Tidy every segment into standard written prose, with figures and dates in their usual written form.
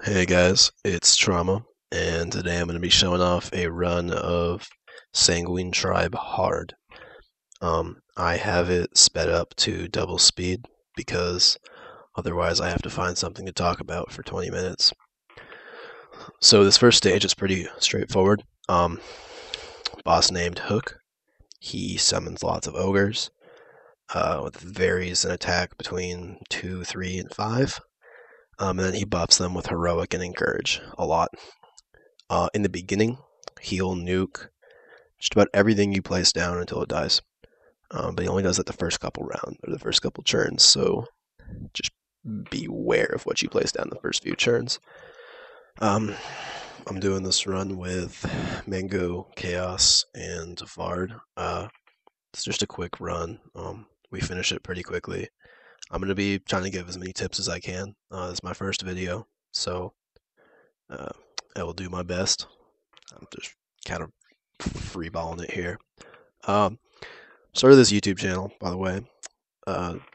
Hey guys, it's Trauma, and today I'm going to be showing off a run of Sanguine Tribe Hard. I have it sped up to double speed because otherwise I have to find something to talk about for 20 minutes. So this first stage is pretty straightforward. Boss named Hook. He summons lots of ogres, with varies in attack between 2, 3, and 5. And then he buffs them with Heroic and Encourage a lot. In the beginning, he'll nuke just about everything you place down until it dies. But he only does it the first couple rounds or the first couple turns, so just beware of what you place down the first few turns. I'm doing this run with Mango, Chaos, and Vard. It's just a quick run. We finish it pretty quickly. I'm going to be trying to give as many tips as I can. This is my first video, so I will do my best. I'm just kind of freeballing it here. Started this YouTube channel, by the way,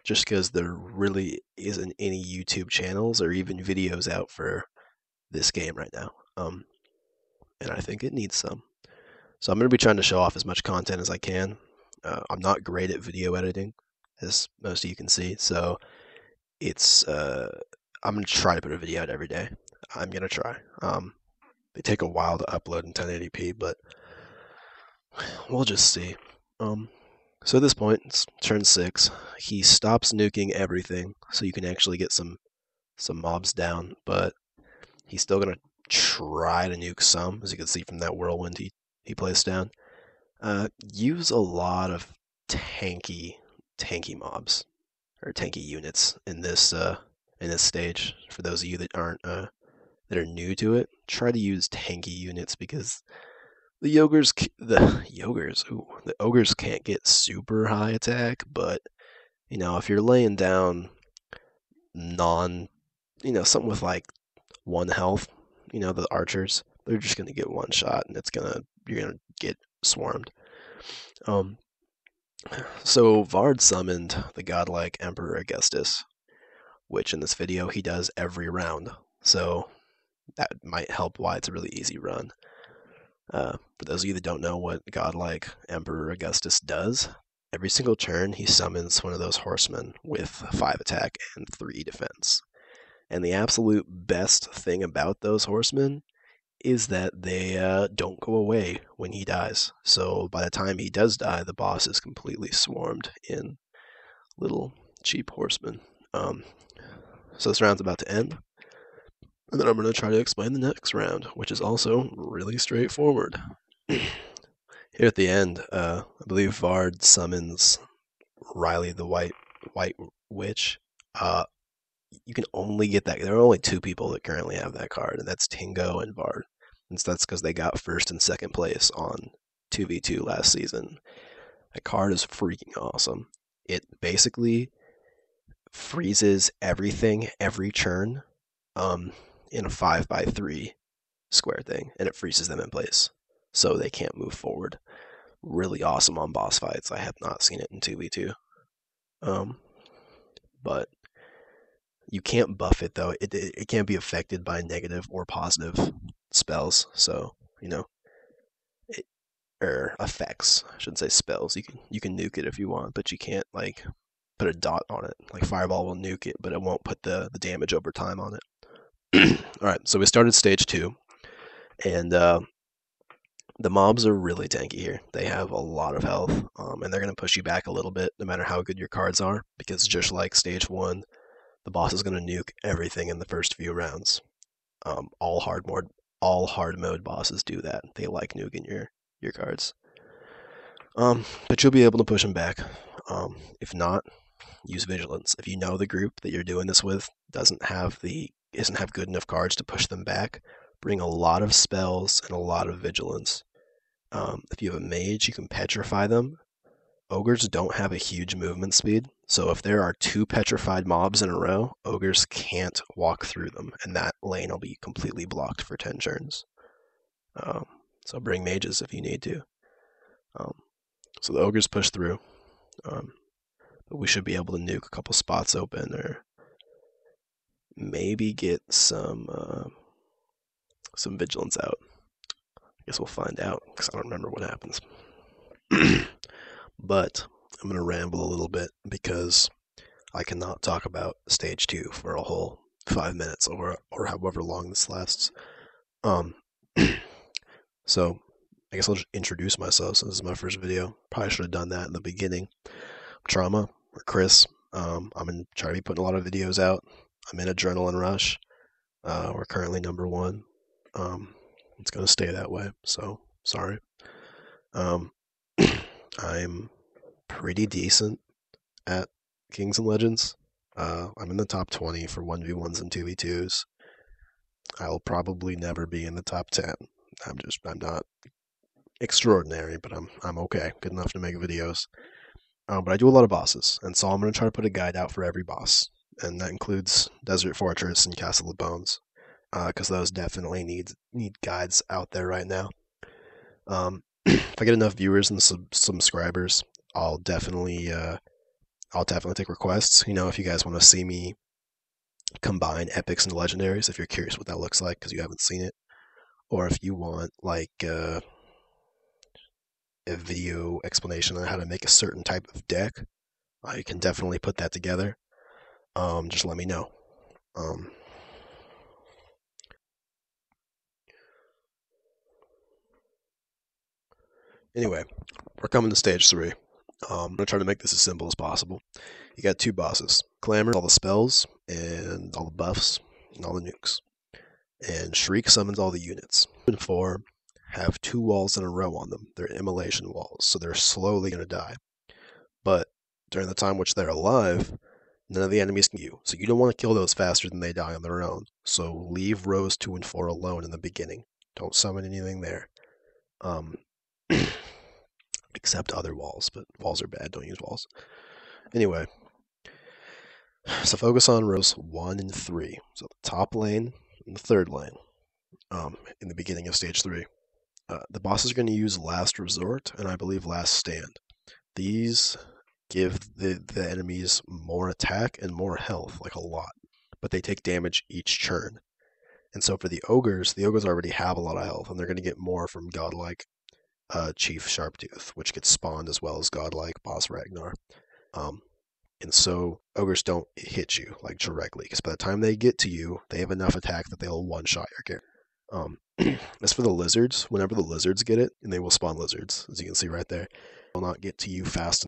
just because there really isn't any YouTube channels or even videos out for this game right now. And I think it needs some. So I'm going to be trying to show off as much content as I can. I'm not great at video editing, as most of you can see, so I'm going to try to put a video out every day. I'm going to try. They take a while to upload in 1080p, but we'll just see. So at this point, it's turn 6. He stops nuking everything, so you can actually get some mobs down, but he's still gonna try to nuke some, as you can see from that whirlwind he placed down. Use a lot of tanky mobs or tanky units in this stage. For those of you that aren't that are new to it, try to use tanky units because the ogres can't get super high attack, but if you're laying down something with like 1 health, the archers, they're just gonna get one shot and you're gonna get swarmed. So Vard summoned the godlike Emperor Augustus, which in this video he does every round. So that might help why it's a really easy run. For those of you that don't know what godlike Emperor Augustus does, every single turn he summons one of those horsemen with 5 attack and 3 defense. And the absolute best thing about those horsemen is that they don't go away when he dies. So by the time he does die, the boss is completely swarmed in little cheap horsemen. So this round's about to end. And then I'm going to try to explain the next round, which is also really straightforward. Here at the end, I believe Vard summons Riley the White Witch. You can only get that. There are only 2 people that currently have that card, and that's Tingo and Vard. And that's because they got first and second place on 2v2 last season. That card is freaking awesome. It basically freezes everything every turn in a 5x3 square thing, and it freezes them in place so they can't move forward. Really awesome on boss fights. I have not seen it in 2v2. But you can't buff it though. It can't be affected by negative or positive spells. So, or effects. I shouldn't say spells. You can nuke it if you want, but you can't like put a dot on it. Like Fireball will nuke it, but it won't put the damage over time on it. Alright, so we started stage 2, and the mobs are really tanky here. They have a lot of health, and they're going to push you back a little bit no matter how good your cards are, because just like stage 1, the boss is going to nuke everything in the first few rounds. All hard mode bosses do that. They like nuking your cards. But you'll be able to push them back. If not, use vigilance. If you know the group that you're doing this with doesn't have good enough cards to push them back, bring a lot of spells and a lot of vigilance. If you have a mage, you can petrify them. Ogres don't have a huge movement speed, so if there are 2 petrified mobs in a row, ogres can't walk through them, and that lane will be completely blocked for 10 turns. So bring mages if you need to. So the ogres push through, but we should be able to nuke a couple spots open or maybe get some vigilance out. I guess we'll find out because I don't remember what happens. But I'm gonna ramble a little bit because I cannot talk about stage 2 for a whole 5 minutes or however long this lasts. Um, so I guess I'll just introduce myself since this is my first video. Probably should have done that in the beginning. Trauma or Chris. I'm gonna try to be putting a lot of videos out. I'm in Adrenaline Rush. We're currently #1. It's gonna stay that way. So sorry. I'm pretty decent at Kings and Legends. I'm in the top 20 for 1v1s and 2v2s. I'll probably never be in the top 10. I'm not extraordinary, but I'm okay, good enough to make videos. But I do a lot of bosses, and so I'm going to try to put a guide out for every boss, and that includes Desert Fortress and Castle of Bones, because those definitely need guides out there right now. If I get enough viewers and subscribers, I'll definitely take requests. If you guys want to see me combine epics and legendaries, if you're curious what that looks like because you haven't seen it, or if you want like a video explanation on how to make a certain type of deck, I can definitely put that together. Just let me know. Anyway, we're coming to stage 3. I'm gonna try to make this as simple as possible. You got 2 bosses: Clamor, all the spells and all the buffs and all the nukes, and Shriek summons all the units. 4 have 2 walls in a row on them. They're immolation walls, so they're slowly gonna die. But during the time which they're alive, none of the enemies can you. So you don't want to kill those faster than they die on their own. So leave rows 2 and 4 alone in the beginning. Don't summon anything there. Except other walls, but walls are bad. Don't use walls. Anyway, so focus on rows 1 and 3. So the top lane and the third lane. In the beginning of stage 3. The bosses are going to use Last Resort and I believe Last Stand. These give the enemies more attack and more health, like a lot, but they take damage each turn. And so for the ogres already have a lot of health, and they're going to get more from godlike Chief Sharptooth, which gets spawned, as well as godlike Boss Ragnar. And so ogres don't hit you like directly, because by the time they get to you, they have enough attack that they'll one-shot your character. As for the lizards, whenever the lizards get it, and they will spawn lizards, as you can see right there, will not get to you fast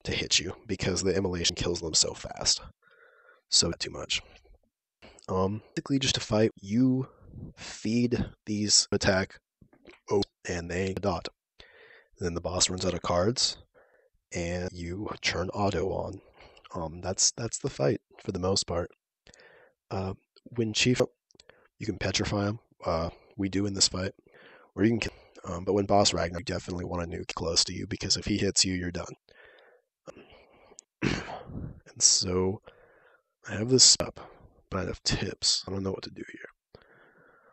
to hit you because the immolation kills them so fast. So not too much. Basically, just to fight, you feed these attack, and they dot. Then the boss runs out of cards, and you turn auto on. That's the fight for the most part. When Chief, you can petrify him. We do in this fight, or you can kill. But when Boss Ragnar, you definitely want a nuke close to you because if he hits you, you're done. And so I have this up, but I have tips. I don't know what to do here.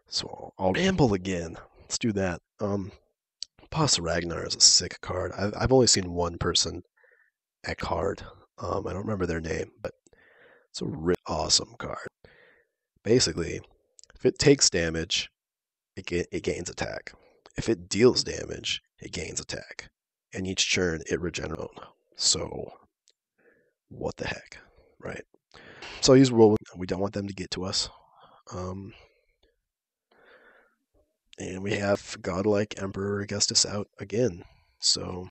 So I'll ramble again. Let's do that. Boss Ragnar is a sick card. I've only seen one person at card. I don't remember their name, but it's a really awesome card. Basically, if it takes damage, it gains attack. If it deals damage, it gains attack. And each turn, it regenerates. So, what the heck, right? So I'll use Whirlwind. We don't want them to get to us. And we have Godlike Emperor Augustus out again. So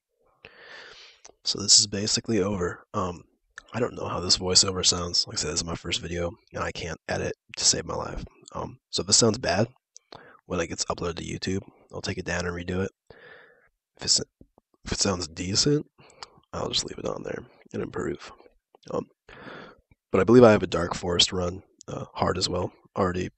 this is basically over. I don't know how this voiceover sounds. Like I said, this is my first video, and I can't edit to save my life. So if this sounds bad, when it gets uploaded to YouTube, I'll take it down and redo it. If it sounds decent, I'll just leave it on there and improve. But I believe I have a Dark Forest run, hard as well, already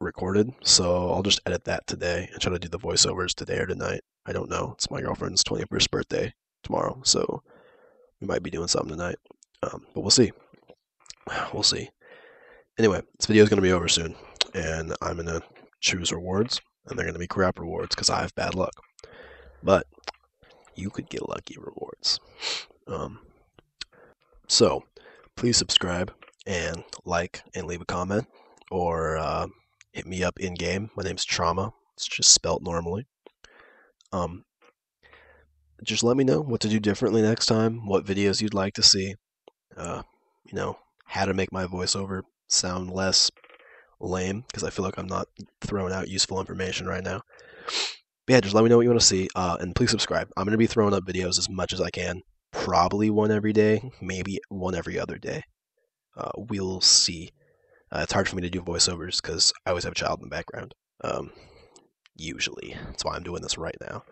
recorded. So I'll just edit that today and try to do the voiceovers today or tonight. I don't know. It's my girlfriend's 21st birthday tomorrow, so we might be doing something tonight. But we'll see. We'll see. Anyway, this video is going to be over soon, and I'm going to choose rewards, and they're going to be crap rewards because I have bad luck. But you could get lucky rewards. So please subscribe. and like and leave a comment, or hit me up in game. My name's Trauma. It's just spelt normally. Um, just let me know what to do differently next time, what videos you'd like to see. Uh, you know, how to make my voiceover sound less lame, because I feel like I'm not throwing out useful information right now. But yeah, just let me know what you want to see, and please subscribe. I'm going to be throwing up videos as much as I can. Probably one every day, maybe one every other day. We'll see. It's hard for me to do voiceovers because I always have a child in the background. Um, Usually, that's why I'm doing this right now.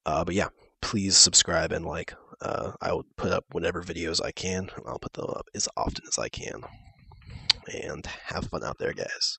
But yeah, please subscribe and like. I will put up whatever videos I can. I'll put them up as often as I can. And have fun out there, guys.